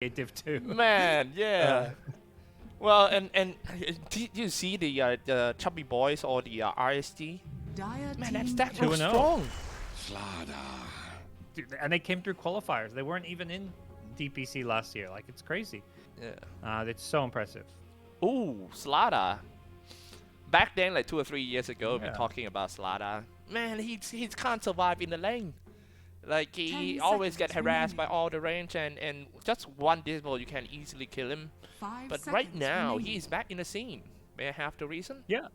okay Div 2. Man, yeah. Well, and did you see the Chubby Boys or the RSG? Man, that stack looks 2-0. strong. Dude, and they came through qualifiers. They weren't even in DPC last year. Like, it's crazy. Yeah. It's so impressive. Ooh, Slada. Back then, like 2 or 3 years ago, Yeah. we're talking about Slada. Man, he can't survive in the lane. Like, he always get harassed by all the range, and just one disable, you can easily kill him. But right now, he's back in the scene. May I have the reason? Yeah.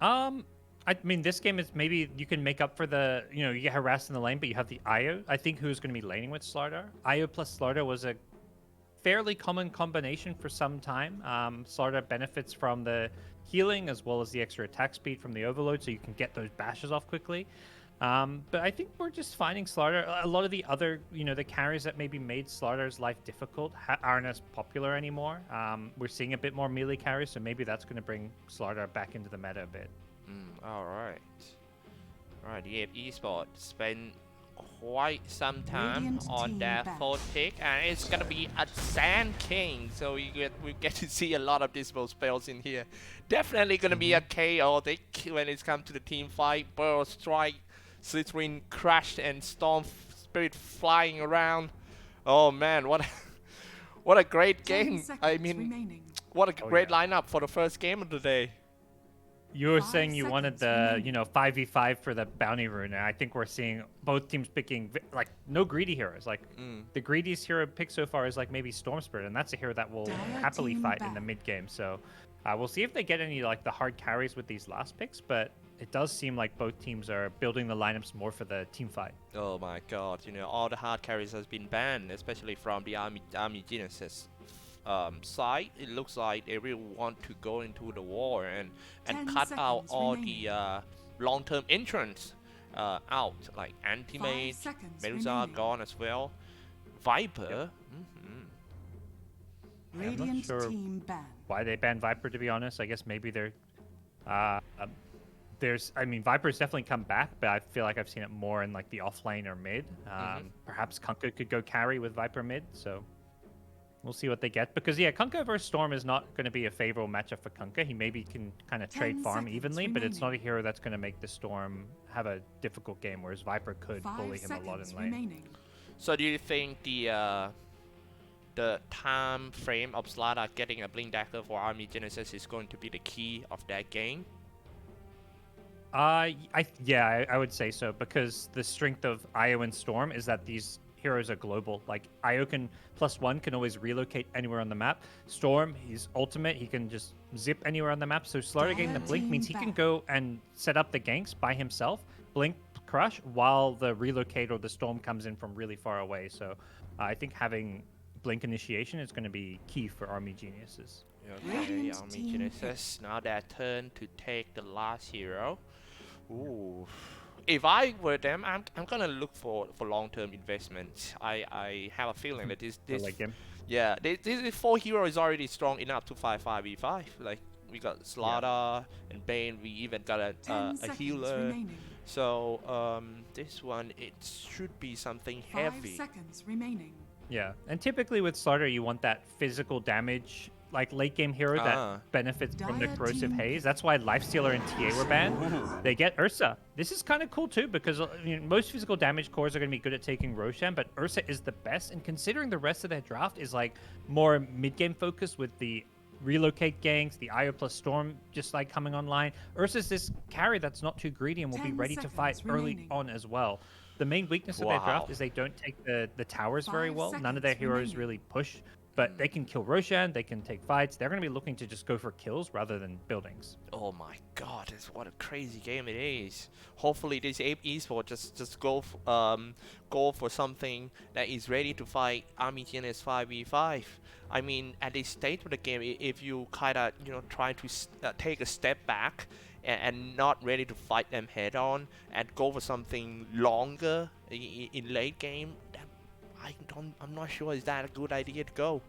I mean, this game is maybe you can make up for the, you get harassed in the lane, but you have the Io, I think, who's going to be laning with Slardar. Io plus Slardar was a fairly common combination for some time. Slardar benefits from the healing as well as the extra attack speed from the overload, so you can get those bashes off quickly. But I think we're just finding Slardar. A lot of the other, the carries that maybe made Slardar's life difficult aren't as popular anymore. We're seeing a bit more melee carries, so maybe that's going to bring Slardar back into the meta a bit. Alright. Alright, the Ape Esports spent quite some time on their fourth pick, and it's gonna be a Sand King, so we get to see a lot of disable spells in here. Definitely gonna be a chaotic when it comes to the team fight. Burrow Strike, Citrine Crash, and Storm Spirit flying around. Oh man, what a great game. I mean, what a great lineup for the first game of the day. You were saying you wanted the, 5v5 for the bounty rune, and I think we're seeing both teams picking, like, no greedy heroes. Like, the greediest hero picked so far is, like, maybe Storm Spirit, and that's a hero that will happily fight in the mid game. So we'll see if they get any, like, the hard carries with these last picks, but it does seem like both teams are building the lineups more for the team fight. Oh my god, all the hard carries has been banned, especially from the Army Genesis side. It looks like they really want to go into the war and cut out all the long-term entrants out, like Anti-Mage, Medusa gone as well, Viper. I'm not sure why they banned Viper, to be honest. I guess maybe they're Viper's definitely come back, but I feel like I've seen it more in like the offlane or mid. Perhaps Kunkka could go carry with Viper mid, so we'll see what they get. Because yeah, Kunkka versus Storm is not going to be a favorable matchup for Kunkka. He maybe can kind of trade farm evenly, but it's not a hero that's going to make the Storm have a difficult game, whereas Viper could bully him a lot in lane. So do you think the time frame of Slada getting a Blink Dagger for Army Genesis is going to be the key of that game? I would say so, because the strength of Io and Storm is that these heroes are global. Like, Io can +1 can always relocate anywhere on the map. Storm, his ultimate, he can just zip anywhere on the map. So Slaughter getting the blink means he can go and set up the ganks by himself, blink, crush, while the relocate or the storm comes in from really far away. So I think having blink initiation is going to be key for Army Geniuses. Okay, Army Genesis, now their turn to take the last hero. Ooh. If I were them, I'm gonna look for long-term investments. I have a feeling that this this 4 hero is already strong enough to fight 5v5. Like, we got Slaughter and Bane. We even got a healer. Remaining. So this one, it should be something heavy. 5 seconds remaining. Yeah, and typically with Slaughter, you want that physical damage, like late game hero that benefits from the corrosive haze. That's why Lifestealer and TA were banned. They get Ursa. This is kind of cool too, because most physical damage cores are going to be good at taking Roshan, but Ursa is the best. And considering the rest of their draft is like more mid game focused with the relocate ganks, the Io plus Storm just like coming online, Ursa's this carry that's not too greedy and will be ready to fight early on as well. The main weakness of their draft is they don't take the towers very well. None of their heroes really push. But they can kill Roshan, they can take fights. They're going to be looking to just go for kills rather than buildings. Oh my god, what a crazy game it is. Hopefully this Ape Esports just go for something that is ready to fight Army Genesis 5v5. I mean, at this stage of the game, if you kind of, try to take a step back and not ready to fight them head on and go for something longer in late game, I'm not sure is that a good idea to go.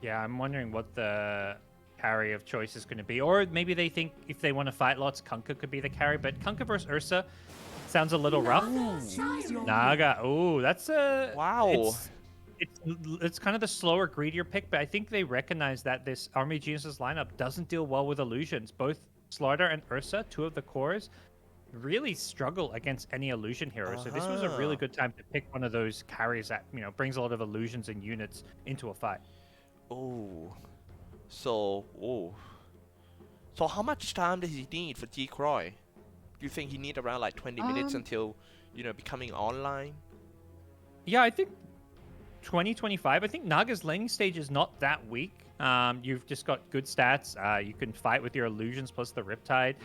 Yeah, I'm wondering what the carry of choice is going to be. Or maybe they think if they want to fight lots, Kunkka could be the carry. But Kunkka versus Ursa sounds a little rough. Naga. Oh, that's a... Wow. it's kind of the slower, greedier pick, but I think they recognize that this Army Geniuses lineup doesn't deal well with illusions. Both Slardar and Ursa, two of the cores, really struggle against any illusion hero. So this was a really good time to pick one of those carries that brings a lot of illusions and units into a fight. So how much time does he need for G-Croy? Do you think he need around like 20 minutes until becoming online? Yeah, I think 2025. I think Naga's laning stage is not that weak. You've just got good stats. You can fight with your illusions plus the Riptide.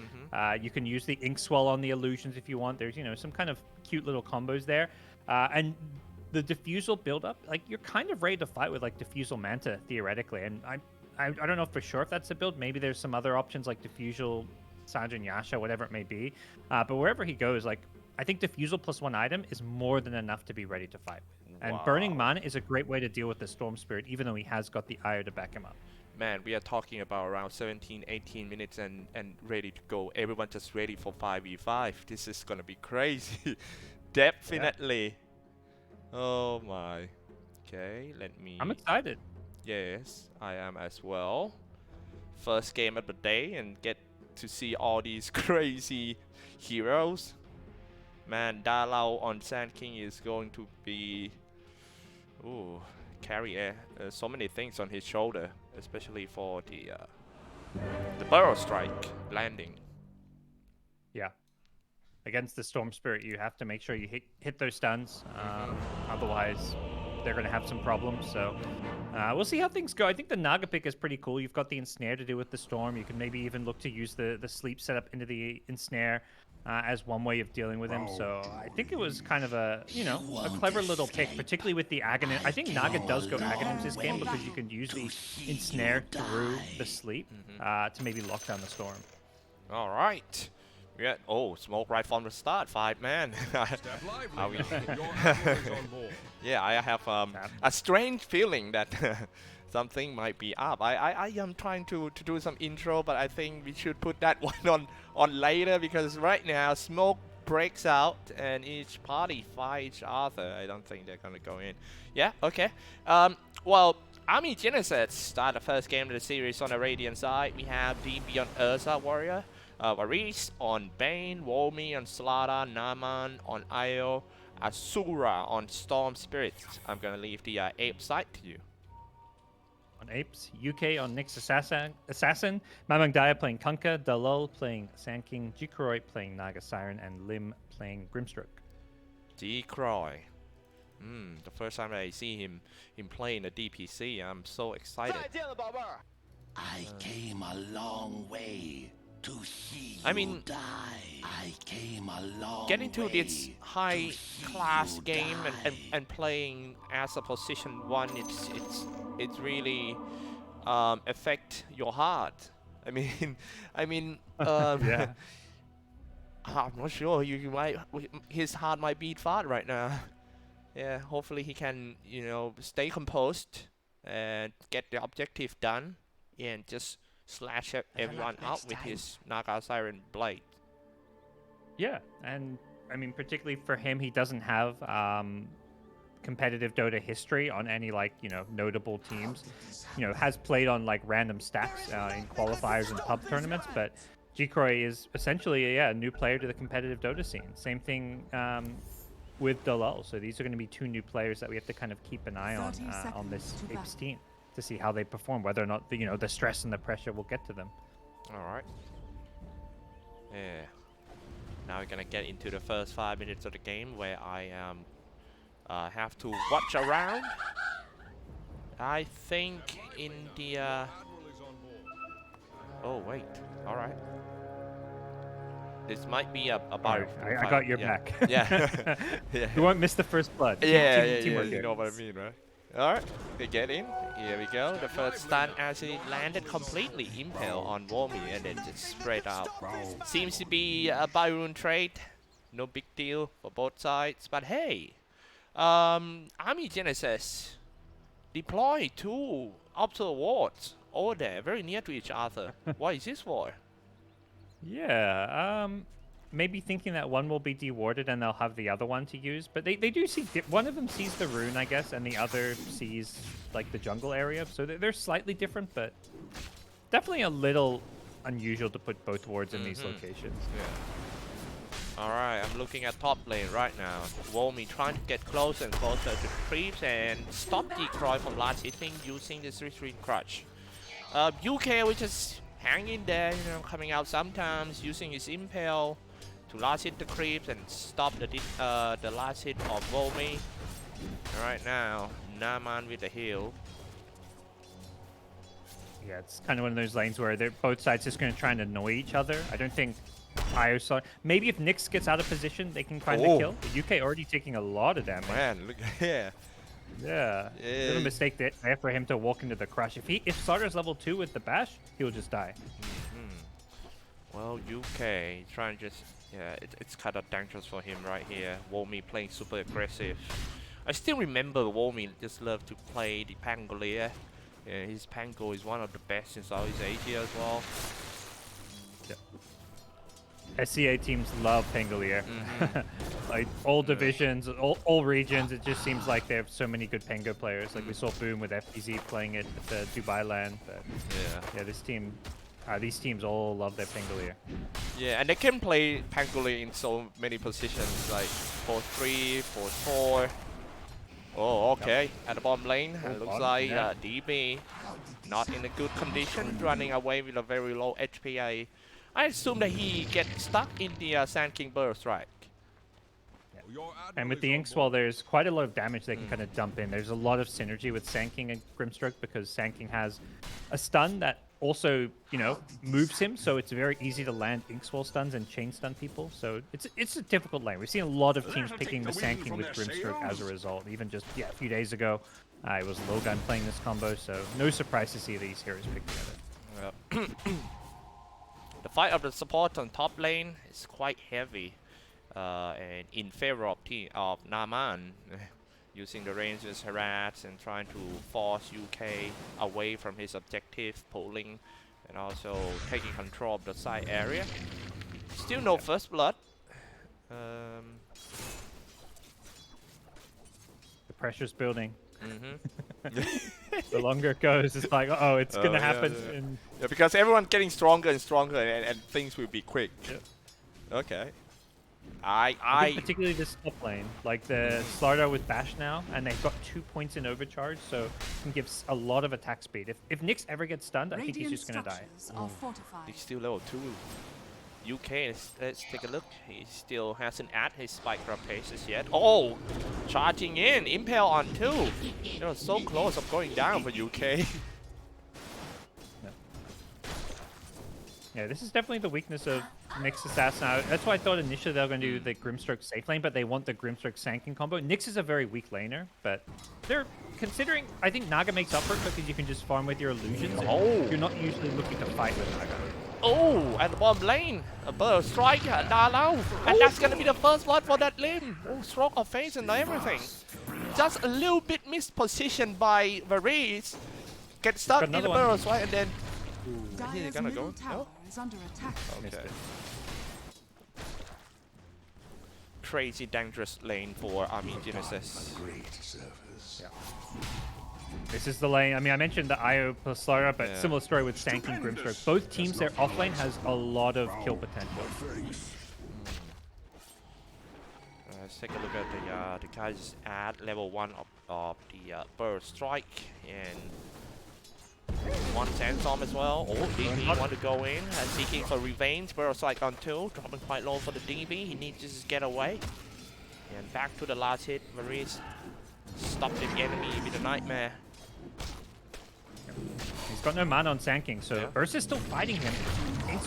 You can use the Ink Swell on the illusions if you want. There's some kind of cute little combos there. And the Diffusal build up, like you're kind of ready to fight with like Diffusal Manta theoretically. And I don't know for sure if that's the build. Maybe there's some other options like Diffusal, Sanjin Yasha, whatever it may be. But wherever he goes, like I think Diffusal plus one item is more than enough to be ready to fight with. And Burning Mana is a great way to deal with the Storm Spirit, even though he has got the Io to back him up. Man, we are talking about around 17, 18 minutes and ready to go. Everyone just ready for 5v5. This is gonna be crazy. Definitely. Yeah. Oh my. Okay, let me... I'm excited. Yes, I am as well. First game of the day and get to see all these crazy heroes. Man, Da Lao on Sand King is going to be... Ooh, carry so many things on his shoulder, especially for the Burrow Strike landing. Yeah. Against the Storm Spirit, you have to make sure you hit those stuns. Otherwise, they're going to have some problems. So we'll see how things go. I think the Naga pick is pretty cool. You've got the Ensnare to do with the Storm. You can maybe even look to use the sleep setup into the Ensnare as one way of dealing with him. So I think it was kind of a clever little pick, particularly with the Aghanim. I think Naga does go Aghanims this game because you can use the Ensnare through the sleep to maybe lock down the Storm. All right. Yeah. Oh, smoke right from the start, 5-man. Yeah, I have a strange feeling that something might be up. I am trying to do some intro, but I think we should put that one on later because right now smoke breaks out and each party fight each other. I don't think they're gonna go in. Yeah. Okay. Well. Army Genesis start the first game of the series on the Radiant side. We have DB on Ursa Warrior, Varese on Bane, Wolmi on Slardar, Naman on Io, Asura on Storm Spirit. I'm gonna leave the Ape side to you. On Apes, UK on Nyx Assassin, Mamang Daya playing Kunkka, Dalul playing Sand King, G-Croy playing Naga Siren, and Lim playing Grimstroke. G-Croy. The first time I see him playing the DPC, I'm so excited. I came a long way to see I mean, you die. I came a long getting to way this high class you game die. and playing as a position 1, it's really affect your heart. I mean, Yeah. I'm not sure. You might his heart might beat fast right now. Yeah, hopefully he can, stay composed and get the objective done and just slash everyone out with his Naga Siren Blade. Yeah, and I mean, particularly for him, he doesn't have competitive Dota history on any notable teams. Has played on like random stacks in qualifiers and pub tournaments, but G-Croy is essentially a new player to the competitive Dota scene. Same thing with Dalul. So these are going to be 2 new players that we have to kind of keep an eye on this Apes team to see how they perform, whether or not the stress and the pressure will get to them. All right. Yeah. Now we're gonna get into the first 5 minutes of the game where I have to watch around. I think in the oh wait. All right. This might be a bar. I got your back. Yeah. Yeah. You won't miss the first blood. Yeah, Teamwork you here. know what I mean, right? Alright, they get in. Here we go. The first stun actually landed completely impale on Wolmi and then just spread out. Seems to be a Byron trade. No big deal for both sides. But hey, Army Genesis deploy 2 observer wards over there, very near to each other. What is this for? Yeah, maybe thinking that one will be dewarded and they'll have the other one to use. But they do see one of them sees the rune, I guess, and the other sees like the jungle area. So they're slightly different, but definitely a little unusual to put both wards in these locations. Yeah. All right, I'm looking at top lane right now. Wolmy trying to get closer and closer to the creeps and stop decoy from last hitting using the 3-3 crutch. UK will just hang in there, you know, coming out sometimes using his impale to last hit the creeps and stop the last hit of Wolmy. Right now, Naman with the heal. Yeah, it's kind of one of those lanes where they're both sides just going to try and annoy each other. I don't think IO saw. Maybe if Nyx gets out of position, they can find the kill. The UK already taking a lot of damage. Man, look, yeah. Yeah. It's a mistake there for him to walk into the crush. If Starter's level 2 with the bash, he'll just die. Well, UK trying to just, yeah, it's kind of dangerous for him right here. Wolmy playing super aggressive. I still remember Wolmy just loved to play the Pangolier. Yeah, his Pango is one of the best in Southeast Asia as well. SCA teams love Pangolier. Like all divisions, all regions, it just seems like they have so many good Pango players. Like we saw Boom with FPZ playing it at the Dubai LAN. But yeah, these teams all love their Pangolier. Yeah, and they can play Pangolier in so many positions, like 4-3, 4-4. Oh, okay. At the bottom lane, it looks like DB not in a good condition, running away with a very low HP. I assume that he gets stuck in the Sand King burst, right? And with the Inkswell, there's quite a lot of damage they can kind of dump in. There's a lot of synergy with Sand King and Grimstroke because Sand King has a stun that also, you know, moves him, so it's very easy to land Inkswell stuns and chain stun people. So it's a difficult lane. We've seen a lot of teams picking the Sand King with Grimstroke as a result. Even just a few days ago, it was Logan playing this combo, so no surprise to see these heroes picking it. The fight of the support on top lane is quite heavy, and in favor of Naman, using the ranges harass and trying to force UK away from his objective, pulling and also taking control of the side area. Still no first blood. The pressure's building. The longer it goes, it's like, oh, it's gonna happen. Yeah, because everyone's getting stronger and stronger, and things will be quick. Okay. I think particularly this top lane, like the Slardar with Bash now, and they've got 2 points in overcharge, so it can give a lot of attack speed. If Nyx ever gets stunned, I think he's just gonna die. He's still level 2. UK, let's take a look. He still hasn't added his spike drop paces yet. Oh, charging in, Impale on 2. They're so close of going down for UK. Yeah, this is definitely the weakness of Nyx Assassin. That's why I thought initially they were going to do the Grimstroke safe lane, but they want the Grimstroke Sand King combo. Nyx is a very weak laner, but they're considering. I think Naga makes up for it because you can just farm with your illusions. And you're not usually looking to fight with Naga. Oh, at the bottom lane, a burst strike, Dalao, and that's gonna be the first blood for that lane. Oh, stroke of face and everything. Just a little bit mispositioned by Varese. Get stuck in the burst, right, and then. He's gonna go. No? Under attack. Okay. Crazy dangerous lane for Army Genesis. This is the lane. I mean, I mentioned the IO plus Slardar, but similar story with Sand King Grimstroke. Both teams, their offlane has a lot of kill potential. Let's take a look at the guys at level 1 of the Burst Strike and one Sandstorm as well. Oh, DB want to go in, seeking for revenge. Burst Strike on 2, dropping quite low for the DB. He needs to just get away. And back to the last hit. Maurice stopped the enemy with a nightmare. He's got no mana on Sand King, so Ursa's still fighting him.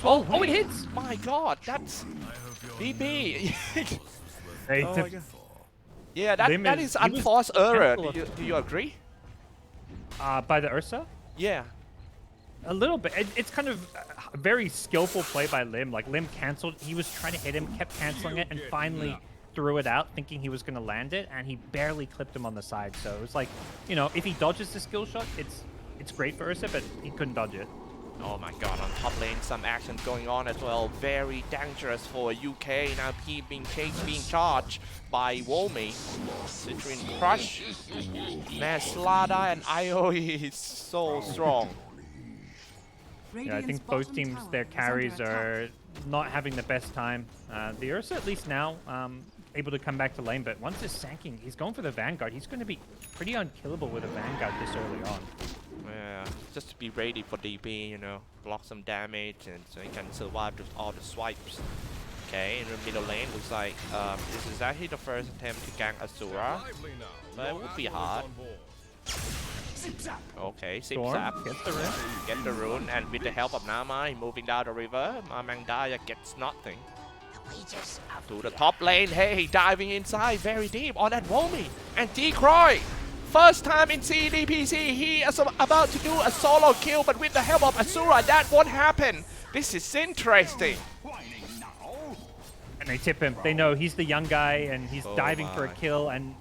Oh, it hits! My god, that's DB. Hey, oh yeah, that is unforced error. Do you agree? By the Ursa? Yeah. A little bit. It's kind of a very skillful play by Lim. Like, Lim cancelled. He was trying to hit him, kept canceling it, and finally threw it out, thinking he was going to land it, and he barely clipped him on the side. So it was like, you know, if he dodges the skill shot, it's great for Ursa, but he couldn't dodge it. Oh my god, on top lane, some action going on as well. Very dangerous for UK. Now he being charged by Womi. Citrine Crush. Man, Slada and IO is so strong. Yeah, I think both teams, their carries are not having the best time. The Ursa, at least now, able to come back to lane, but once it's sanking, he's going for the Vanguard. He's going to be pretty unkillable with a Vanguard this early on. Yeah, just to be ready for DP, you know, block some damage, and so he can survive with all the swipes. Okay, in the middle lane, looks like this is actually the first attempt to gank Asura, but it would be hard. Okay, Zip-Zap, get the rune, and with the help of Nama, moving down the river, Mamangdaya gets nothing. To the top lane, hey, diving inside, very deep on that Womi, and Decroy. First time in CDPC, he is about to do a solo kill, but with the help of Asura, that won't happen. This is interesting. And they tip him. They know he's the young guy, and he's diving for a kill, and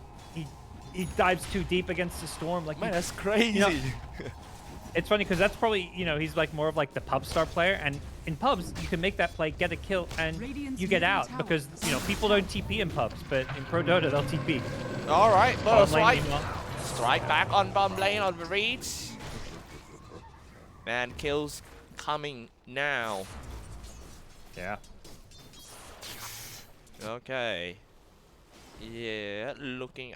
he dives too deep against the storm. Like, man, that's crazy. You know, it's funny because that's probably, you know, he's like more of like the pub star player, and in pubs you can make that play, get a kill, and you get out because, you know, people don't TP in pubs, but in Pro Dota they'll TP. All right, well, strike back on bomb lane on the reads. Man, kills coming now. Yeah. Okay. Yeah,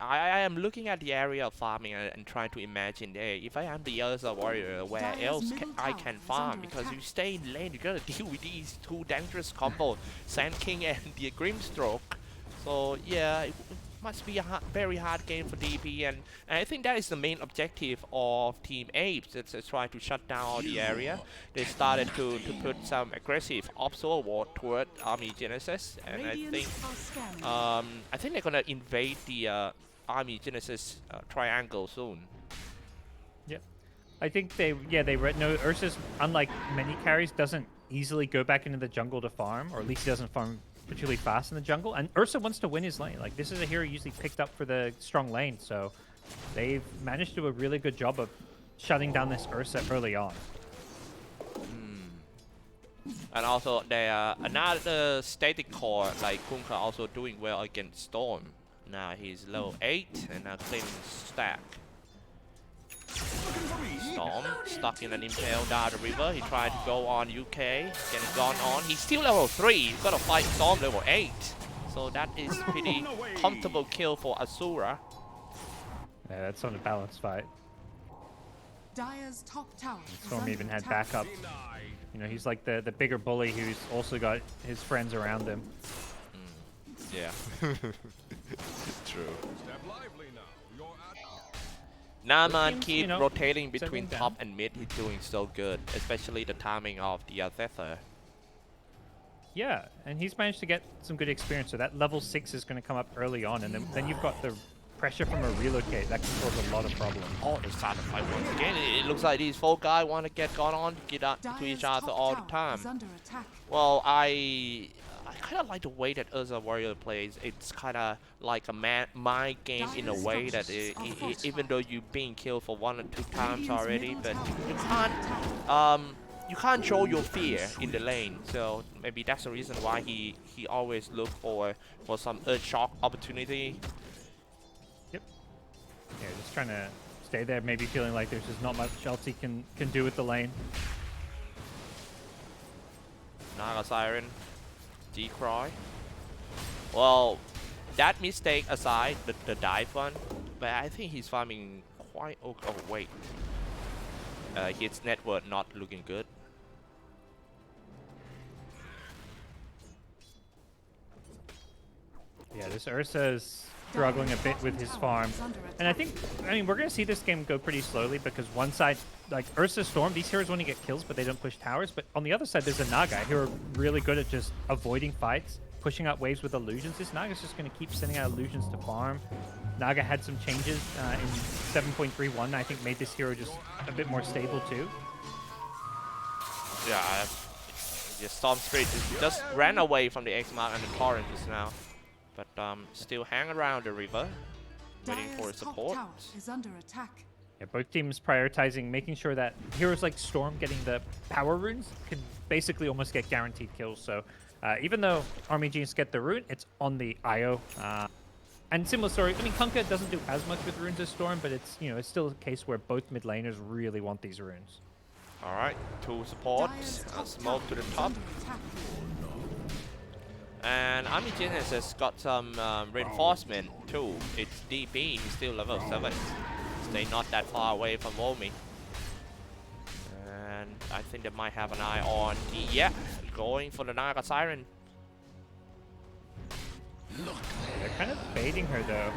I am looking at the area of farming and trying to imagine, hey, if I am the Ursa warrior, where else I can farm? Because you stay in lane, you gotta deal with these two dangerous combos, Sand King and the Grimstroke. So yeah, it must be a very hard game for DP, and I think that is the main objective of Team Apes. It's trying to shut down the area. They started to put some aggressive observer ward toward Army Genesis, and I think they're gonna invade the Army Genesis triangle soon. Yep, I think they know Ursa's, unlike many carries, doesn't easily go back into the jungle to farm, or at least he doesn't farm particularly fast in the jungle, and Ursa wants to win his lane. Like, this is a hero usually picked up for the strong lane, so they've managed to do a really good job of shutting down this Ursa early on. And also, they another static core like Kunkka also doing well against Storm. Now he's level 8 and now cleaning stack. Storm stuck in an impale down the river. He tried to go on UK, getting gone on. He's still level 3. He's got to fight Storm level 8. So that is pretty comfortable kill for Asura. Yeah, that's on a balanced fight. Dire's top tower. Storm even had backup. You know, he's like the bigger bully who's also got his friends around him. Yeah. True. Naman keep rotating between top and mid. He's doing so good, especially the timing of the Zephyr. Yeah, and he's managed to get some good experience. So that level 6 is going to come up early on, and then you've got the pressure from a relocate. That can cause a lot of problems. Oh, they started to fight once again. It looks like these 4 guys want to get gone on, get up to each other all the time. Well, I kind of like the way that Ursa Warrior plays. It's kind of like a mind game in a way that even though you're being killed for 1 or 2 times already, but you can't show your fear in the lane. So maybe that's the reason why he always look for some earth shock opportunity. Yep. Yeah, just trying to stay there, maybe feeling like there's just not much else he can do with the lane. Naga Siren. Decroy. Well, that mistake aside, the dive one, but I think he's farming quite okay. Oh wait, his net worth not looking good. Yeah, this Ursa's struggling a bit with his farm, and I mean, we're gonna see this game go pretty slowly because one side, like Ursa Storm, these heroes want to get kills, but they don't push towers. But on the other side, there's a Naga who are really good at just avoiding fights, pushing out waves with illusions. This Naga's just going to keep sending out illusions to farm. Naga had some changes in 7.31. I think made this hero just a bit more stable too. Yeah, the Storm Spirit just ran away from the X-Mark and the Torrent just now, but still hang around the river, waiting for support. Top tower is under attack. Yeah, both teams prioritizing making sure that heroes like Storm getting the power runes can basically almost get guaranteed kills. So even though Army Genius get the rune, it's on the IO. And similar story, I mean, Kunkka doesn't do as much with runes as Storm, but it's, you know, it's still a case where both mid laners really want these runes. All right, 2 supports, smoke to the top. And Army Genius has got some reinforcement too. It's DP, he's still level 7. Stay not that far away from Volmi. And I think they might have an eye on, yeah, going for the Naga Siren. They're kind of baiting her though.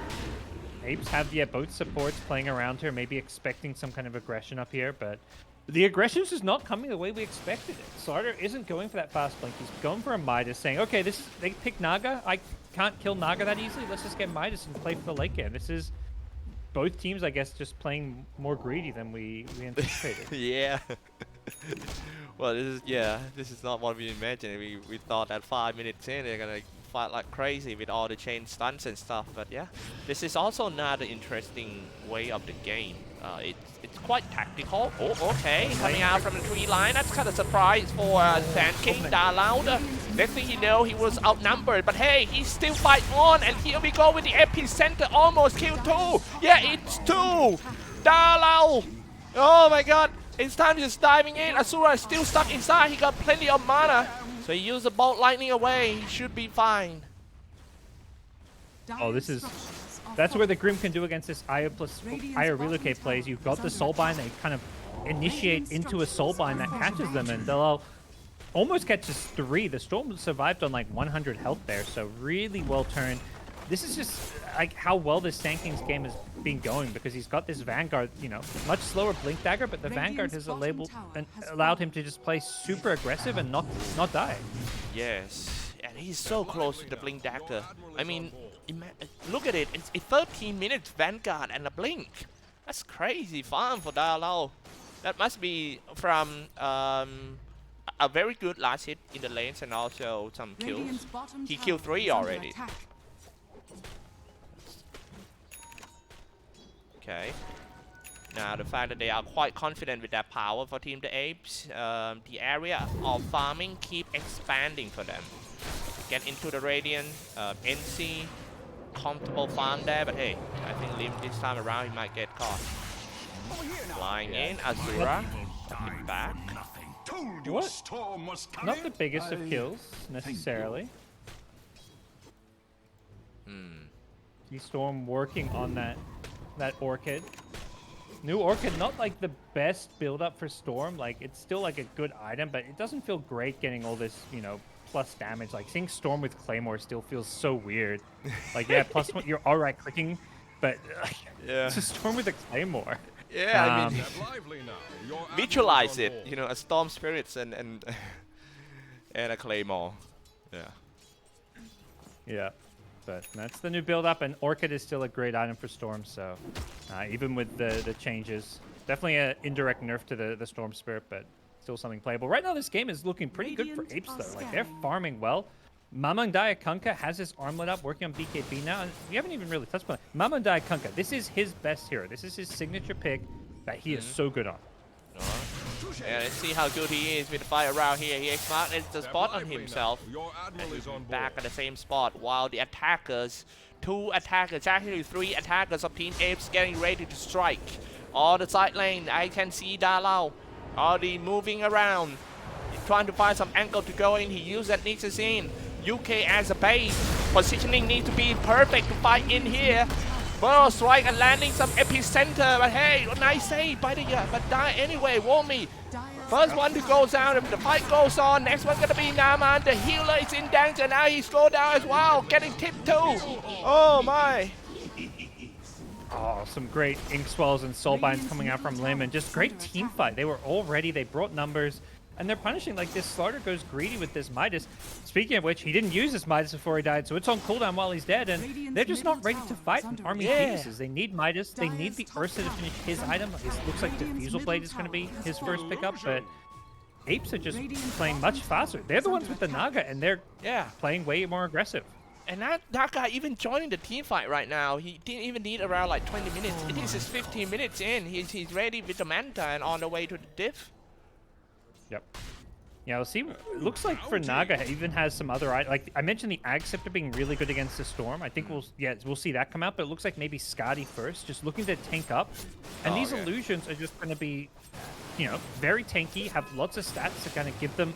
Apes have, yeah, both supports playing around her, maybe expecting some kind of aggression up here, but the aggression is just not coming the way we expected it. Slardar isn't going for that fast blink. He's going for a Midas, saying, okay, they pick Naga. I can't kill Naga that easily. Let's just get Midas and play for the late game. This is both teams, I guess, just playing more greedy than we anticipated. Yeah. Well, this is not what we imagined. We thought that 5 minutes in they're gonna fight like crazy with all the chain stunts and stuff. But yeah, this is also another interesting way of the game. It's quite tactical. Oh, okay, coming out from the tree line. That's kind of surprise for Sand King Dalao. Next thing you know, he was outnumbered. But hey, he still fight on, and here we go with the epicenter, almost killed 2. Yeah, it's 2. Dalao. Oh my God. It's time just diving in. Asura is still stuck inside. He got plenty of mana. So he used the bolt lightning away. He should be fine. Oh, that's where the Grim can do against this Io plus Io relocate plays. You've got the Soulbind, they kind of initiate into a Soulbind that catches them, and they'll almost catches 3. The Storm survived on like 100 health there, so really well turned. This is just like how well this Sand King's game has been going, because he's got this Vanguard, you know, much slower Blink Dagger, but the Vanguard has allowed him to just play super aggressive and not die. Yes, and he's so close to the Blink Dagger. I mean, look at it. It's 13 minutes Vanguard and a Blink. That's crazy farm for Dalao. That must be from a very good last hit in the lanes and also some kills. He killed 3 already. Okay. Now the fact that they are quite confident with their power for Team the Apes, the area of farming keep expanding for them. Get into the Radiant, NC, comfortable farm there, but hey, I think Lim this time around he might get caught. Flying in, Azura, coming back. What? Not the biggest of kills, necessarily. The Storm working on that Orchid. New Orchid, not like the best build up for Storm. Like, it's still like a good item, but it doesn't feel great getting all this, you know, plus damage. Like, seeing Storm with Claymore still feels so weird. Like, yeah, plus one, you're all right clicking, but it's a Storm with a Claymore. Yeah, I mean, visualize it, you know, a Storm Spirits and a Claymore. Yeah. But that's the new build-up, and Orchid is still a great item for Storm, so even with the changes, definitely an indirect nerf to the Storm Spirit, but still something playable. Right now, this game is looking pretty good for Apes, though. Like, they're farming well. Mamandaya Kunkka has his armlet up, working on BKB now, and we haven't even really touched on it. Mamandaya Kunkka, this is his best hero. This is his signature pick that he is so good on. Yeah, let's see how good he is with the fight around here. He marked the spot on himself. And he's back at the same spot while the attackers, 2 attackers, actually 3 attackers of Team Apes getting ready to strike. On the side lane, I can see Dalao already moving around. He's trying to find some angle to go in. He used that Nexus in. UK as a base. Positioning needs to be perfect to fight in here. Burrow strike and landing some epicenter, but hey, nice save by the but die anyway, Wolmy. First one to go down, if the fight goes on, next one's gonna be Naman. The healer is in danger, now he's go down as well, getting tipped too. Oh my. Oh, some great Ink Swells and Soulbinds coming out from Lim, and just great team fight. They were all ready, they brought numbers, and they're punishing. Like, this Slardar goes greedy with this Midas. Speaking of which, he didn't use this Midas before he died, so it's on cooldown while he's dead, and they're just not ready to fight Army Geniuses. They need Midas, they need the Ursa to finish his item. It looks like Diffusal Blade is going to be his first pickup, but Apes are just playing much faster. They're the ones with the Naga, and they're playing way more aggressive. And that guy even joining the team fight right now. He didn't even need around like 20 minutes. It is just 15 minutes in. He's ready with the Manta and on the way to the diff. Yep. Yeah, we'll see. Looks like for Naga even has some other, like I mentioned, the Ag Scepter being really good against the Storm. I think we'll see that come out, but it looks like maybe Skadi first, just looking to tank up. And these illusions are just going to be, you know, very tanky, have lots of stats to kind of give them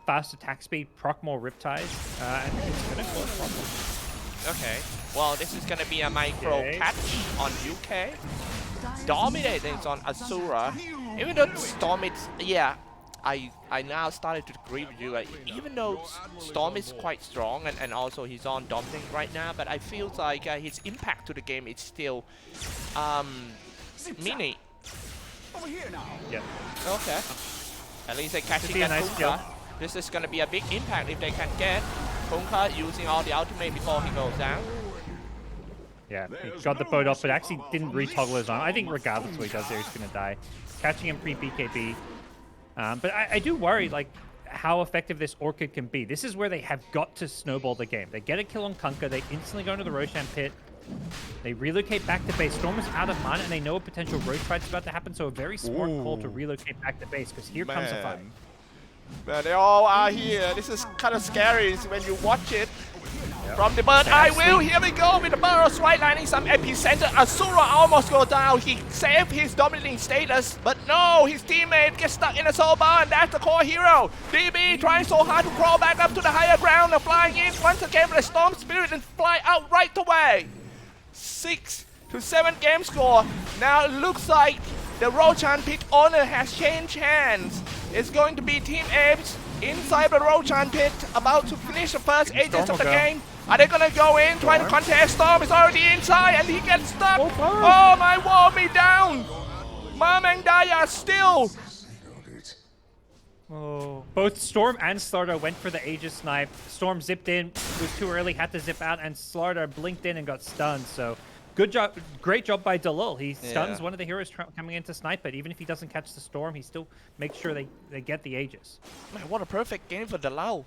fast attack speed, proc more Riptides, and it's going to cause problems. Okay, well, this is going to be a micro catch on UK. Dominating on Asura. Even though Storm is, I now started to agree with you. Like, even though Storm is quite strong and also he's on Dominating right now, but I feel like his impact to the game is still mini. Over here now. Yeah. Okay. At least they catching a nice kill. This is gonna be a big impact if they can get Kunkka using all the ultimate before he goes down. Yeah, he got the boat off, but actually didn't retoggle his arm. I think regardless what he does there, he's going to die. Catching him pre-BKB. But I do worry, like, how effective this Orchid can be. This is where they have got to snowball the game. They get a kill on Kunkka, they instantly go into the Roshan pit. They relocate back to base. Storm is out of mana, and they know a potential road fight is about to happen, so a very smart call to relocate back to base, because here comes a fight. Man, they all are here. This is kind of scary when you watch it. From the bird eye wheel, here we go with the Burrows right lining some epicenter. Asura almost go down. He saved his dominating status, but no, his teammate gets stuck in a soul bar, and that's the core hero. DB trying so hard to crawl back up to the higher ground and flying in once again with a Storm Spirit and fly out right away. 6 to 7 game score. Now it looks like the Roshan pit owner has changed hands. It's going to be Team Apes inside the Roshan pit, about to finish the first ages of the game. Are they gonna go in, try to contest? Storm is already inside and he gets stuck. Oh my, wall me down. Marmang Daya still. Oh. Both Storm and Slardar went for the Aegis snipe. Storm zipped in, was too early, had to zip out, and Slardar blinked in and got stunned. So good job, great job by Dalil. He stuns one of the heroes coming in to snipe it. Even if he doesn't catch the Storm, he still makes sure they get the Aegis. Man, what a perfect game for Dalil.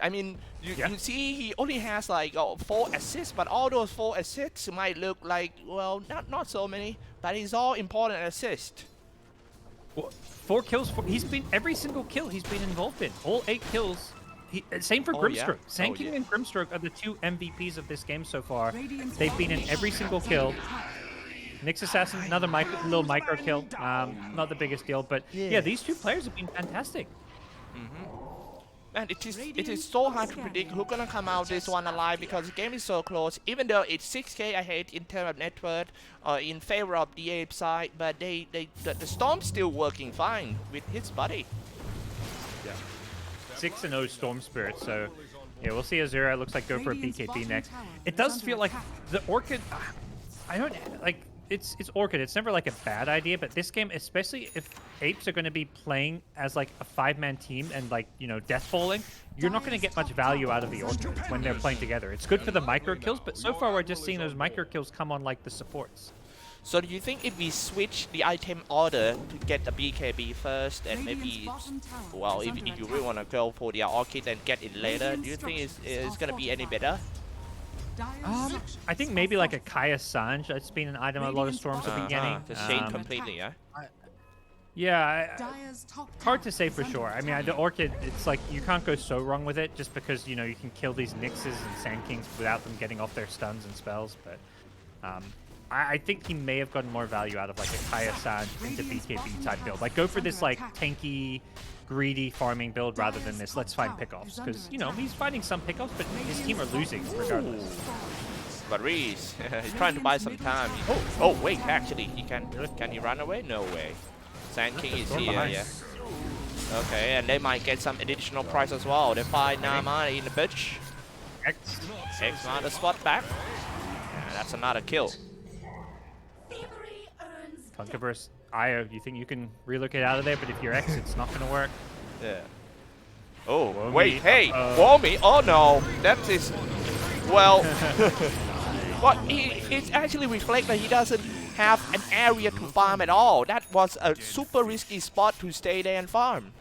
I mean, you see he only has like 4 assists, but all those 4 assists might look like, well, not so many, but it's all important assists. Well, 4 kills. He's been every single kill he's been involved in. All 8 kills. Same for Grimstroke. Sandking and Grimstroke are the 2 MVPs of this game so far. They've been in every single kill. Nyx Assassin, another little micro kill. Not the biggest deal, but yeah, these 2 players have been fantastic. And it is so hard to predict who's gonna come out this one alive because the game is so close. Even though it's 6K ahead in terms of net worth, in favor of the Ape side, but the Storm's still working fine with his buddy. Yeah, 6-0 Storm Spirit. So yeah, we'll see Azura. Looks like go for a BKB next. It does feel like the Orchid. I don't like. It's Orchid. It's never like a bad idea, but this game, especially if Apes are going to be playing as like a 5-man team and like, you know, death falling, you're not going to get much value out of the Orchid when they're playing together. It's good for the micro kills, but so far we're just seeing those micro kills come on like the supports. So do you think if we switch the item order to get the BKB first and maybe, well, if you really want to go for the Orchid and get it later, do you think it's going to be any better? I think maybe like a Kaya Sanj. It's been an item a lot of Storms have been getting. The shade completely, yeah? Yeah, hard to say for sure. I mean, the Orchid, it's like you can't go so wrong with it just because, you know, you can kill these Nyxes and Sand Kings without them getting off their stuns and spells. But I think he may have gotten more value out of like a Kaya Sanj into BKB type build. Like go for this like tanky, greedy farming build rather than this let's find pickoffs, because you know he's finding some pickoffs, but his team are losing regardless. But Reese, he's trying to buy some time. Oh wait, actually he can he run away? No way. Sand King is here, yeah. Okay, and they might get some additional price as well. They find Nama in the bitch. X on the spot back. Yeah, that's another kill. Kunkka versus Io, you think you can relocate out of there, but if you're X, it's not going to work. Yeah. Oh, wait, hey, Womi, oh no, that is, well, what it actually reflects that he doesn't have an area to farm at all. That was a super risky spot to stay there and farm.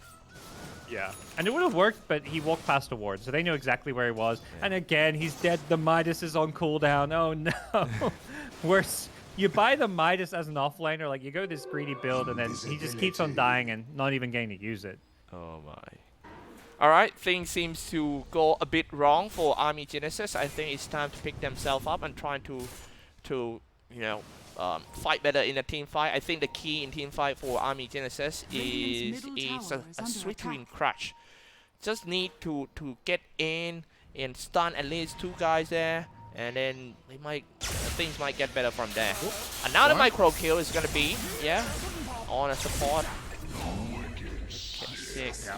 Yeah, and it would have worked, but he walked past a ward, so they knew exactly where he was. Yeah. And again, he's dead. The Midas is on cooldown. Oh no. Worse. You buy the Midas as an offlaner, like you go this greedy build, and then he just keeps on dying and not even getting to use it. Oh my. Alright, things seems to go a bit wrong for Army Genesis. I think it's time to pick themselves up and trying to you know, fight better in a team fight. I think the key in team fight for Army Genesis is a switching crush. Just need to get in and stun at least 2 guys there, and then they might things might get better from there. Another micro kill is gonna be on a support. Okay, 6. Yeah.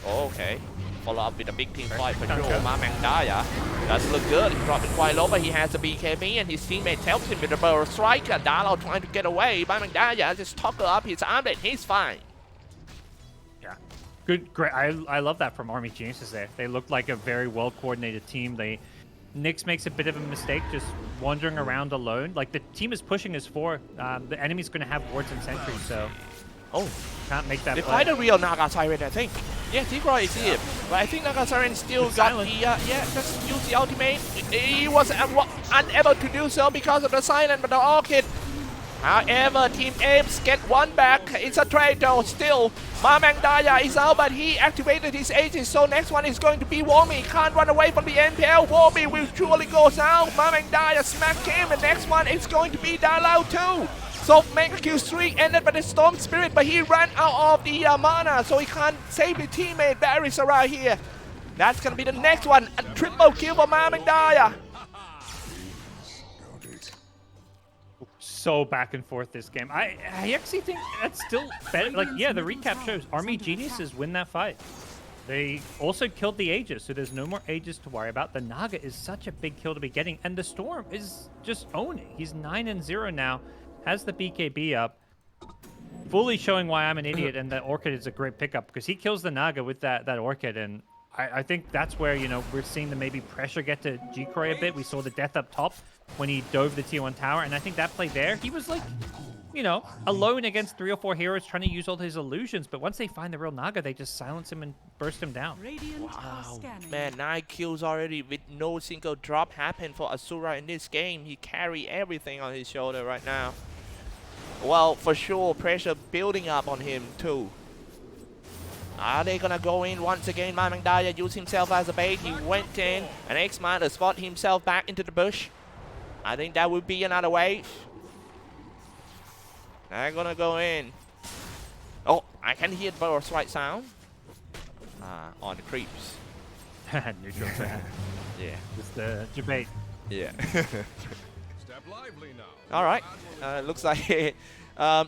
Okay. Follow up with a big team fight for sure. Mamangdaya does look good. He dropped it quite low, but he has the BKB, and his teammates helps him with the barrel strike. Dalo trying to get away. Mamangdaya just toggle up his armlet. He's fine. Yeah. Good, great. I love that from Army Genesis there. They look like a very well-coordinated team. Nyx makes a bit of a mistake just wandering around alone. Like, the team is pushing his 4. The enemy's going to have wards and sentries, so... Oh, can't make that. They fight the real Naga Siren, I think. Yeah, Tigray is here, but I think Naga Siren still got the just use the ultimate. He was unable to do so because of the silent, but the Orchid. However, Team Apes get 1 back. It's a trade though. Still, Mamangdaya is out, but he activated his Aegis, so next one is going to be Wormy. Can't run away from the NPL. Wormy will surely go down. Mamangdaya smacked him, and next one is going to be Dalao too. So mega kill streak ended by the Storm Spirit, but he ran out of the mana, so he can't save his teammate Varys around here. That's gonna be the next one. A triple kill for Mamangdaya. So back and forth this game. I actually think that's still better. Like, yeah, the recap shows Army Geniuses win that fight. They also killed the Aegis, so there's no more Aegis to worry about. The Naga is such a big kill to be getting, and the Storm is just owning. He's 9-0 now. Has the BKB up, fully showing why I'm an idiot, and that Orchid is a great pickup because he kills the Naga with that Orchid, and I think that's where, you know, we're seeing the maybe pressure get to Xyclopz a bit. We saw the death up top when he dove the Tier 1 tower, and I think that play there, he was like, you know, alone against 3 or 4 heroes trying to use all his illusions, but once they find the real Naga, they just silence him and burst him down. Wow, man, 9 kills already with no single drop happen for Asura in this game. He carry everything on his shoulder right now. Well, for sure, pressure building up on him too. Are they gonna go in once again? Mamangdaya used himself as a bait. He went in, and X-Man to spot himself back into the bush. I think that would be another wave. They're gonna go in. Oh, I can hear the barrel strike sound. On the creeps. Neutral. Yeah. Just the debate. Yeah. Step lively now. All right. Looks like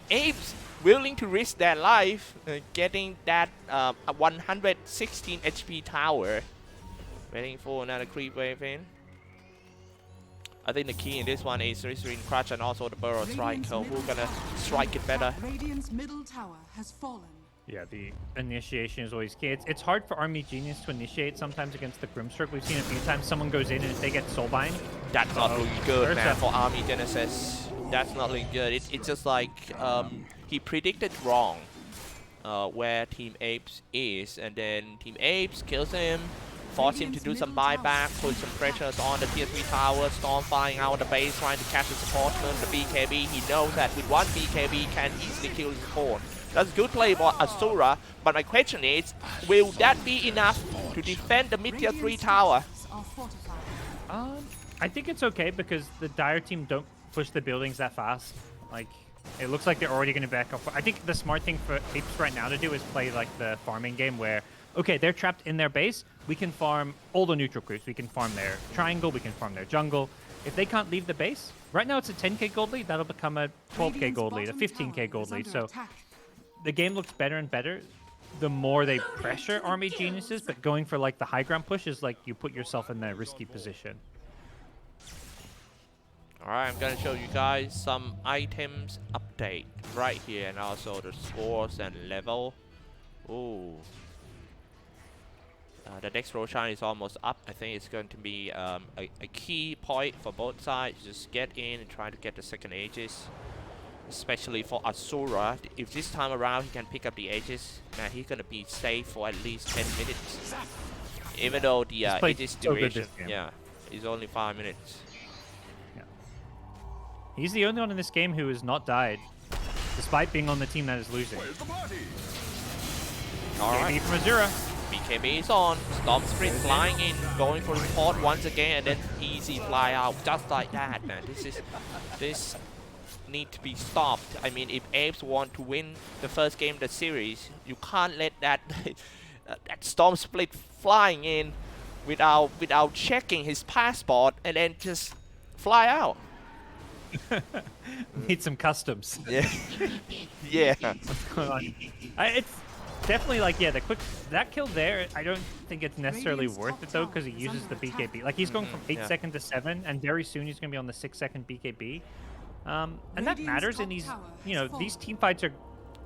Apes willing to risk their life, getting that 116 HP tower. Waiting for another creep wave in. I think the key in this one is Restoring Crutch and also the Burrow Strike. So who's gonna strike it better? Radiant's middle tower has fallen. Yeah, the initiation is always key. It's hard for Army Genius to initiate sometimes against the Grimstroke. We've seen a few times someone goes in and if they get Soulbind. That's not looking good, man, for Army Genesis. That's not looking good. It's just like he predicted wrong where Team Apes is, and then Team Apes kills him, force him to do some buyback, put some pressures on the tier 3 tower, Storm flying out of the base, trying to catch the supportman, the BKB. He knows that with 1 BKB he can easily kill the support. That's a good play for Asura, but my question is, will that be enough to defend the mid tier 3 tower? I think it's okay because the Dire team don't push the buildings that fast. Like, it looks like they're already going to back off. I think the smart thing for Apes right now to do is play like the farming game where, okay, they're trapped in their base. We can farm all the neutral creeps. We can farm their triangle. We can farm their jungle. If they can't leave the base, right now it's a 10k gold lead. That'll become a 12k gold lead, a 15k gold lead. So the game looks better and better the more they pressure Army Geniuses, but going for like the high ground push is like you put yourself in a risky position. Alright, I'm gonna show you guys some items update right here, and also the scores and level. Ooh. The next Roshan is almost up. I think it's going to be a key point for both sides. Just get in and try to get the second Aegis. especially for Asura. If this time around he can pick up the Aegis, man, he's gonna be safe for at least 10 minutes. Even though the Aegis duration, is only 5 minutes. Yeah. He's the only one in this game who has not died, despite being on the team that is losing. Alright. from Azura. BKB is on. Storm Spirit flying in, going for the port once again, and then easy fly out, just like that, man. This need to be stopped. I mean, if Apes want to win the first game of the series, you can't let that that Storm Spirit flying in without checking his passport and then just fly out. Need some customs. Yeah. Yeah. What's going on? It's definitely like, yeah, that kill there, I don't think it's necessarily worth it though, because he uses the BKB. Like, he's going from 8 seconds to 7, and very soon he's going to be on the 6-second BKB. And that matters in these, you know, these team fights are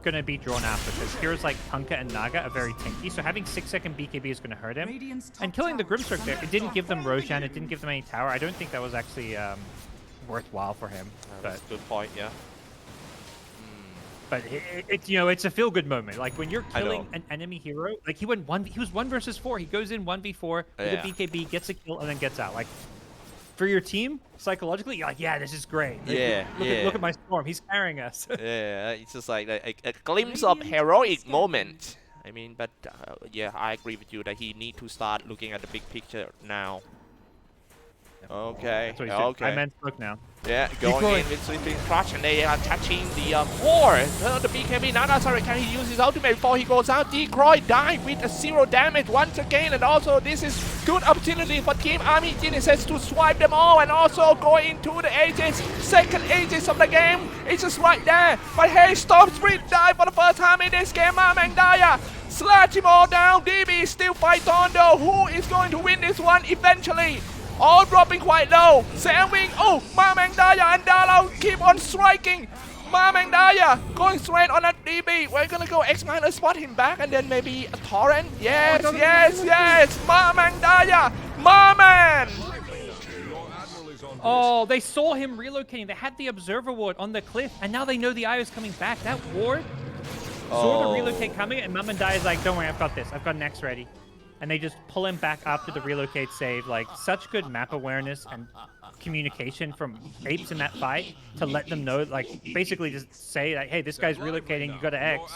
going to be drawn out because heroes like Punka and Naga are very tanky, so having 6-second BKB is going to hurt him. And killing the Grimstroke there, it didn't give them Roshan, it didn't give them any tower. I don't think that was actually worthwhile for him. That's a good point, yeah. But it's, you know, it's a feel-good moment. Like, when you're killing an enemy hero, like, he was 1 versus 4. He goes in 1v4 with a BKB, gets a kill, and then gets out. Like, for your team, psychologically, you're like, yeah, this is great. Look at my Storm. He's carrying us. Yeah, it's just like a glimpse of heroic moment. I mean, but yeah, I agree with you that he need to start looking at the big picture now. Okay. Okay. I meant look now. Yeah, going in with Sweeping Crush, and they are touching the core. The BKB, not sorry, can he use his ultimate before he goes out? Decoy died with a 0 damage once again, and also this is good opportunity for Team Army Genesis to swipe them all, and also go into the Aegis, second Aegis of the game. It's just right there. But hey, Storm Spirit died for the first time in this game. Mamangdaya slash him all down. DB still fights on though. Who is going to win this one eventually? All dropping quite low. Sandwing. Oh, Mamangdaya and Dalao keep on striking. Mamangdaya going straight on that DB. We're gonna go X-Miner, spot him back, and then maybe a Torrent. Yes, yes. Mamangdaya. Marman. Oh, they saw him relocating. They had the Observer Ward on the cliff, and now they know the Eye is coming back. That ward saw the relocate coming, and Mamangdaya is like, don't worry, I've got this. I've got an X ready. And they just pull him back after the relocate save. Like, such good map awareness and communication from Apes in that fight to let them know, like, basically just say, like, hey, this guy's relocating, you got to X.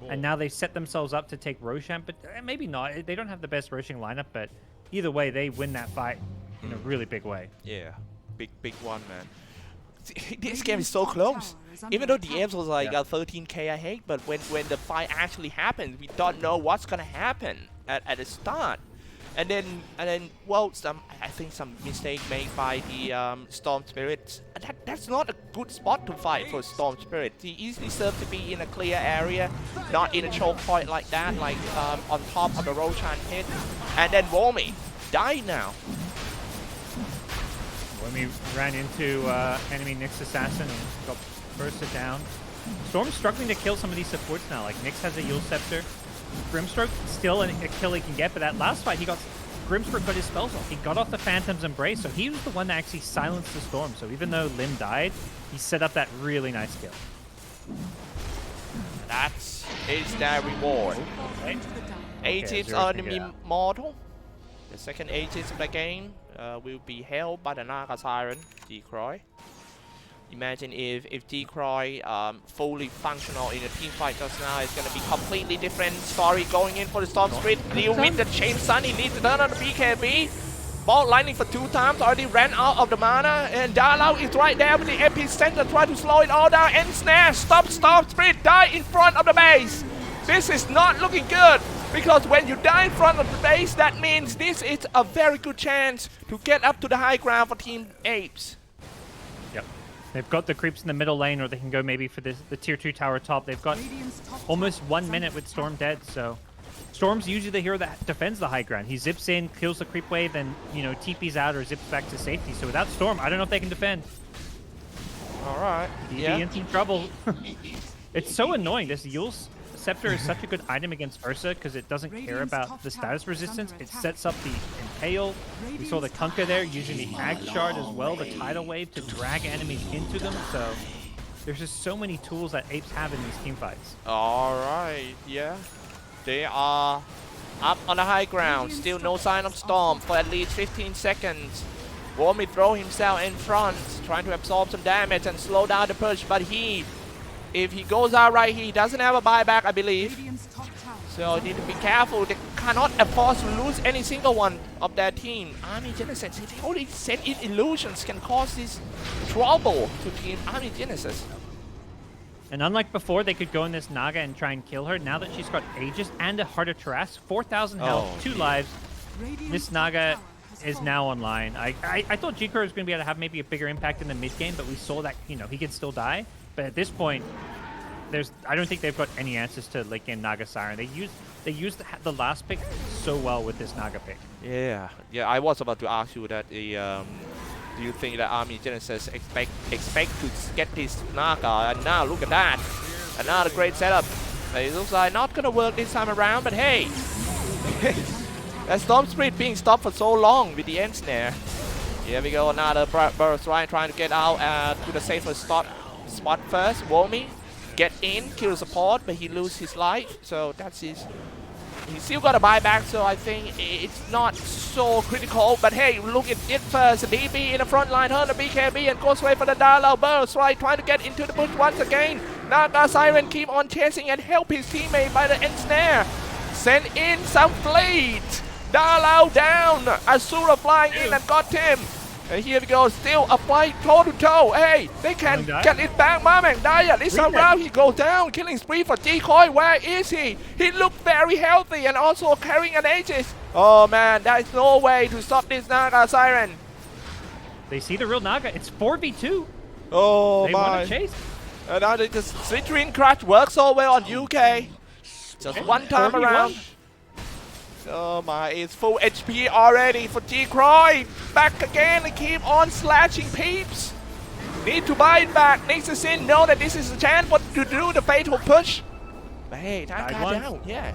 And now they set themselves up to take Roshan, but maybe not. They don't have the best Roshan lineup, but either way, they win that fight in a really big way. Yeah, big one, man. This game is so close. Even though the Apes was like 13k ahead, but when the fight actually happens, we don't know what's gonna happen at the start. And then well, I think some mistake made by the Storm Spirit. That's not a good spot to fight for Storm Spirit. He easily deserves to be in a clear area, not in a choke point like that, like on top of the Roshan pit. And then Womi died now. When we ran into enemy Nyx Assassin and got bursted down. Storm's struggling to kill some of these supports now. Like, Nyx has a Yule Scepter. Grimstroke still a kill he can get, but that last fight Grimstroke got his spells off. He got off the Phantom's Embrace, so he was the one that actually silenced the Storm. So even though Lim died, he set up that really nice kill. That is their reward. Okay. Aegis are the immortal. The second Aegis of the game will be held by the Naga Siren, Decoy. Imagine if Decoy fully functional in a team fight just now, it's going to be completely different story going in for the Storm Spirit. Deal with the Chain Sun, he needs to turn on the BKB. Ball lightning for 2 times, already ran out of the mana, and Dalao is right there with the epicenter, try to slow it all down, and snare, Storm Spirit, die in front of the base. This is not looking good, because when you die in front of the base, that means this is a very good chance to get up to the high ground for Team Apes. Yep. They've got the creeps in the middle lane, or they can go maybe for the tier 2 tower top. They've got almost 1 minute with Storm dead, so Storm's usually the hero that defends the high ground. He zips in, kills the creep wave, and, you know, TP's out or zips back to safety. So without Storm, I don't know if they can defend. All right. DB in some trouble. It's so annoying. This Yule's Scepter is such a good item against Ursa because it doesn't care about the status resistance. It sets up the Impale. We saw the Kunkka there using the Ag Shard as well, the Tidal Wave, to drag enemies into them. So There's just so many tools that Apes have in these team fights. All right, yeah. They are up on the high ground. Still no sign of Storm for at least 15 seconds. Wormy throw himself in front, trying to absorb some damage and slow down the push. But if he goes out right, he doesn't have a buyback, I believe. Radiant's top tower So need to be careful. They cannot afford to lose any single one of their team. Army Genesis, if they only send in illusions, can cause this trouble to Team Army Genesis. And unlike before, they could go in this Naga and try and kill her. Now that she's got Aegis and a Heart of Terras, 4,000 health, 2 lives, Radiant's this top Naga tower has is fallen. now online. I thought Xyclopz was going to be able to have maybe a bigger impact in the mid game, but we saw that, you know, he can still die. But at this point, I don't think they've got any answers to late game Naga Siren. They used the last pick so well with this Naga pick. Yeah, I was about to ask you that. Do you think that Army Genesis expect to get this Naga? And now look at that, another great setup. It looks like not gonna work this time around, but hey, that Storm Spirit being stopped for so long with the end snare. Here we go, another burst trying to get out to the safer spot first. Wormy get in, kill support, but he loses his life, so that's his. He's still got a buyback, so I think it's not so critical. But hey, look at it first. DB in the front line, Hunter BKB, and goes away for the Darlow burst, right? Trying to get into the bush once again. Naga Siren keep on chasing and help his teammate by the end snare. Send in some fleet. Darlow down. Asura flying in and got him. And here we go, still a fight toe to toe. Hey, they can get it back. Mamang Daya, this time round he goes down. Killing spree for Decoy. Where is he? He looked very healthy and also carrying an Aegis. Oh man, there is no way to stop this Naga Siren. They see the real Naga. It's 4v2. Oh They my. want to chase. And now they just Citrine Crush works so well on UK. Just one time 41. around. Oh my, it's full HP already for G-Croy. Back again and keep on slashing peeps. Need to buy it back. Needs to sin, know that this is a chance to do the fatal push. But hey, Naga down, yeah.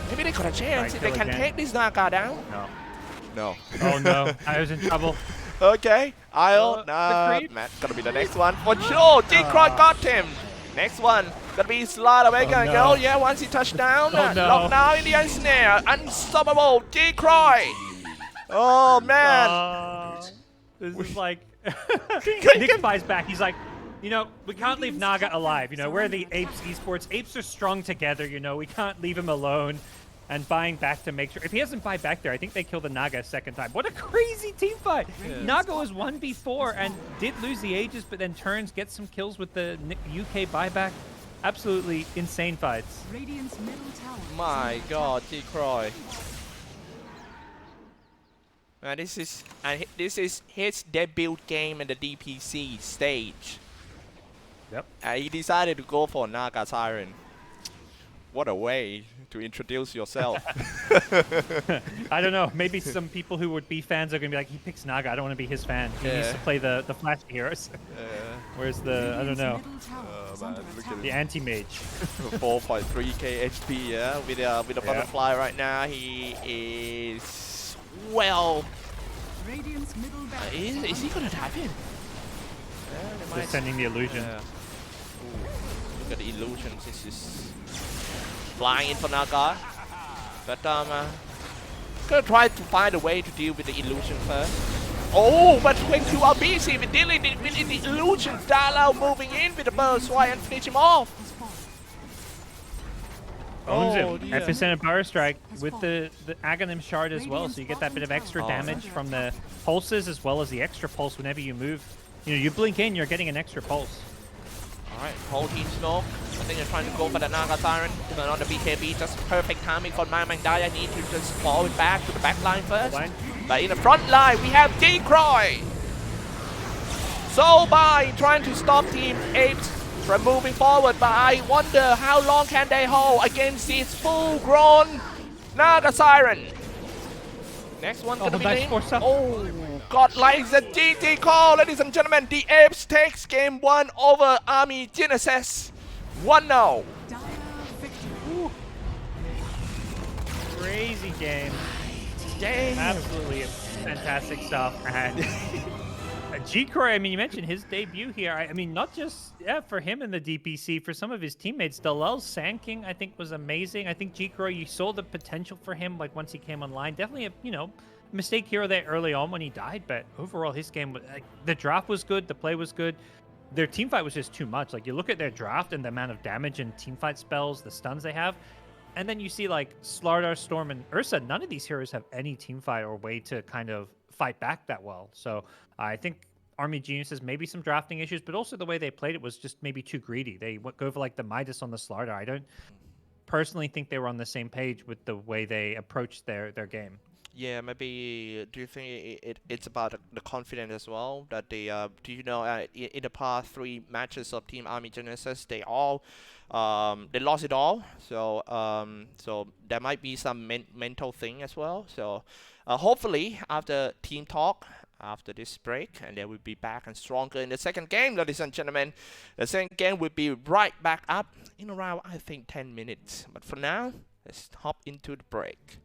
Maybe they got a chance if they can take this Naga down. No. No. Oh no, I was in trouble. Okay, I'll Matt gonna be the next one for sure. G-Croy got him. Next one gonna be Slaughter Maker and go. Yeah, once he touched down, locked down in the ensnare. Unstoppable G-Croy. Oh man. This is like Nick buys back. He's like, you know, we can't leave Naga alive. You know, we're the Apes esports. Apes are strong together. You know, we can't leave him alone. And buying back to make sure. If he hasn't buy back there, I think they kill the Naga a second time. What a crazy team fight! Yeah. Naga was 1v4 and did lose the Aegis, but then turns, gets some kills with the UK buyback. Absolutely insane fights. Radiant's middle tower. My God, G-Croy. This is his debut game in the DPC stage. Yep. He decided to go for Naga Siren. What a way to introduce yourself. I don't know. Maybe some people who would be fans are going to be like, he picks Naga. I don't want to be his fan. He needs to play the flash heroes. Where's the, I don't know, the anti-mage. 4.3k HP, yeah, with a butterfly right now. He is, well, Radiant's middle is he going to tap in? They're sending the illusion. Look at the illusions. This is flying in for Naga, but gonna try to find a way to deal with the illusion first. Oh, but when you are busy with dealing with the illusion, Darlow moving in with the burst try and finish him off. Owns him. Epicenter Power Strike with the Aghanim Shard as well, so you get that bit of extra damage from the pulses as well as the extra pulse whenever you move. You know, you blink in, you're getting an extra pulse. Alright, whole team smoke. I think they're trying to go for the Naga Siren. Turn on the BKB, just perfect timing for Mamang Daya. Need to just fall it back to the back line first. But in the front line, we have G-Croy. So by trying to stop Team Apes from moving forward, but I wonder how long can they hold against this full-grown Naga Siren. Next one gonna be nice Link. Oh, God likes a GT call, ladies and gentlemen. The Apes takes game 1 over Army Genesis. 1-0. Crazy game. Absolutely fantastic stuff. And G-Croy, I mean, you mentioned his debut here. I mean, not just for him in the DPC, for some of his teammates. Dalel's Sand King, I think, was amazing. I think G-Croy, you saw the potential for him, like, once he came online. Definitely a, mistake hero there early on when he died, but overall, his game, the draft was good, the play was good. Their teamfight was just too much. Like, you look at their draft and the amount of damage and teamfight spells, the stuns they have, and then you see, like, Slardar, Storm, and Ursa. None of these heroes have any teamfight or way to kind of fight back that well. So I think Army Geniuses, maybe some drafting issues, but also the way they played it was just maybe too greedy. They go for, like, the Midas on the Slardar. I don't personally think they were on the same page with the way they approached their game. Yeah, maybe. Do you think it's about the confidence as well? That they, do you know, in the past 3 matches of Team Army Genesis, they all, they lost it all. So, so there might be some mental thing as well. So, hopefully after team talk, after this break, and then we'll be back and stronger in the second game, ladies and gentlemen. The second game will be right back up in around, I think, 10 minutes. But for now, let's hop into the break.